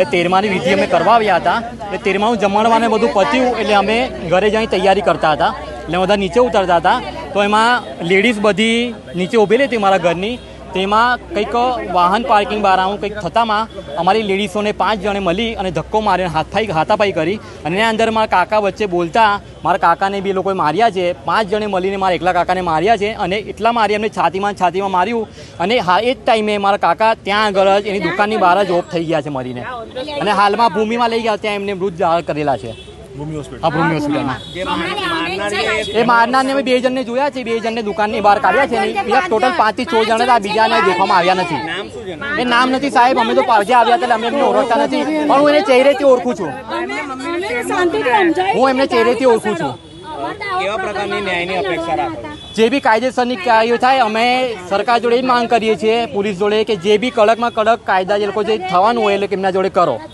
13માની વિધિ અમે કરવા આવ્યા હતા. એટલે 13માનું જમણવાને બધું પત્યું એટલે અમે ઘરે જઈ તૈયારી કરતા હતા. એટલે બધા નીચે ઉતરતા હતા તો એમાં લેડીઝ બધી નીચે ઊભેલી હતી મારા ઘરની. તેમાં કંઈક વાહન પાર્કિંગ બહાર આવું કંઈક થતામાં અમારી લેડીઝોને 5 જણે મળી અને ધક્કો મારીને હાથાપાઈ કરી. અને એના અંદર મારા કાકા વચ્ચે બોલતા મારા કાકાને બી લોકોએ માર્યા છે. 5 જણે મળીને મારા એકલા કાકાને માર્યા છે અને એટલા મારી એમને છાતીમાં માર્યું. અને હા એ જ ટાઈમે મારા કાકા ત્યાં આગળ જ એની દુકાનની બહાર જ ઓફ થઈ ગયા છે મરીને. અને હાલમાં ભૂમિમાં લઈ ગયા, ત્યાં એમને મૃત જાહેર કરેલા છે. ભૂમિ હોસ્પિટલમાં એ મારનારને અમે 2 જણને જોયા છે. 2 જણને દુકાનની બહાર કાઢ્યા છે. બીજા ટોટલ 5 થી 6 જણ હતા. બીજાને દેખવામાં આવ્યા નથી. એ નામ નથી સાહેબ, અમે તો પારજે આવ્યા હતા અમે એમને ઓળખતા નથી. પણ હું એને ચહેરેથી ઓળખું છું. હું એમને ચહેરેથી ઓળખું છું. કેવા પ્રકારની ન્યાયની અપેક્ષા રાખો? જે બી કાયદેસરની કાર્યો થાય અમે સરકાર જોડે જ માંગ કરીએ છીએ, પોલીસ જોડે, કે જે બી કડકમાં કડક કાયદા જે લોકો જે થવાનું હોય એટલે એમના જોડે કરો.